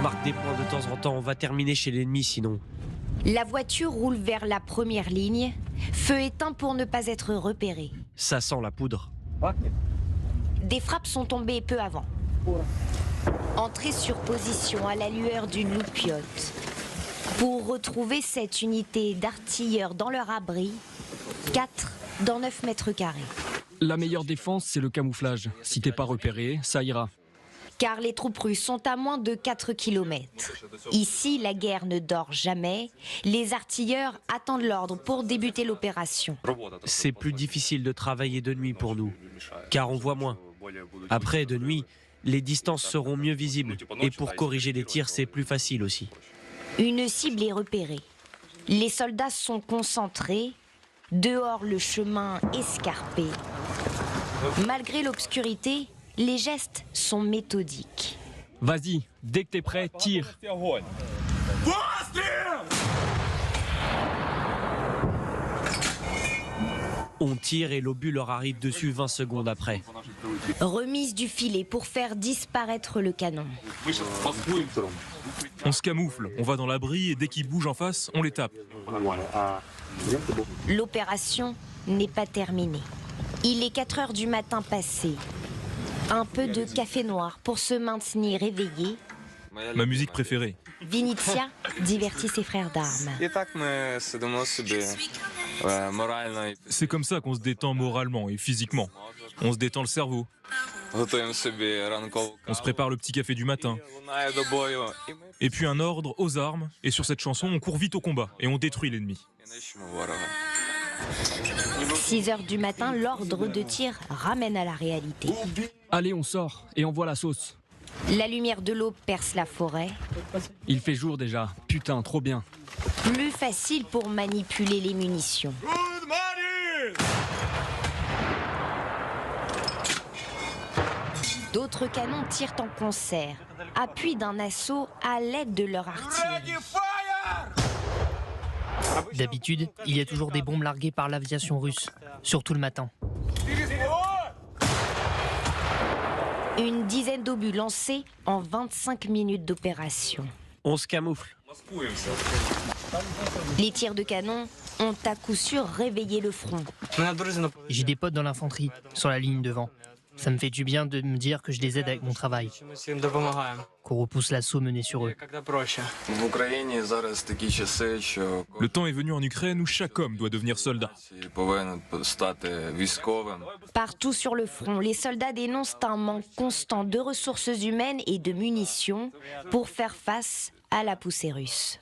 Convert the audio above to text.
Marque des points de temps en temps, on va terminer chez l'ennemi sinon. La voiture roule vers la première ligne, feu éteint pour ne pas être repéré. Ça sent la poudre. Des frappes sont tombées peu avant. Entrée sur position à la lueur d'une loupiote. Pour retrouver cette unité d'artilleurs dans leur abri, 4 dans 9 mètres carrés. La meilleure défense, c'est le camouflage. Si t'es pas repéré, ça ira. Car les troupes russes sont à moins de 4 km. Ici, la guerre ne dort jamais. Les artilleurs attendent l'ordre pour débuter l'opération. C'est plus difficile de travailler de nuit pour nous, car on voit moins. Après, de nuit, les distances seront mieux visibles. Et pour corriger les tirs, c'est plus facile aussi. Une cible est repérée. Les soldats sont concentrés. Dehors, le chemin escarpé. Malgré l'obscurité, les gestes sont méthodiques. Vas-y, dès que t'es prêt, tire. On tire et l'obus leur arrive dessus 20 secondes après. Remise du filet pour faire disparaître le canon. On se camoufle, on va dans l'abri et dès qu'ils bougent en face, on les tape. L'opération n'est pas terminée. Il est 4 heures du matin passé. Un peu de café noir pour se maintenir éveillé. Ma musique préférée. Vinitsia divertit ses frères d'armes. C'est comme ça qu'on se détend moralement et physiquement. On se détend le cerveau. On se prépare le petit café du matin. Et puis un ordre aux armes. Et sur cette chanson, on court vite au combat et on détruit l'ennemi. 6 heures du matin, l'ordre de tir ramène à la réalité. Allez, on sort et envoie la sauce. La lumière de l'aube perce la forêt. Il fait jour déjà. Putain, trop bien. Plus facile pour manipuler les munitions. D'autres canons tirent en concert, appui d'un assaut à l'aide de leur artillerie. D'habitude, il y a toujours des bombes larguées par l'aviation russe, surtout le matin. Une dizaine d'obus lancés en 25 minutes d'opération. On se camoufle. Les tirs de canon ont à coup sûr réveillé le front. J'ai des potes dans l'infanterie, sur la ligne devant. Ça me fait du bien de me dire que je les aide avec mon travail. Qu'on repousse l'assaut mené sur eux. Le temps est venu en Ukraine où chaque homme doit devenir soldat. Partout sur le front, les soldats dénoncent un manque constant de ressources humaines et de munitions pour faire face à la poussée russe.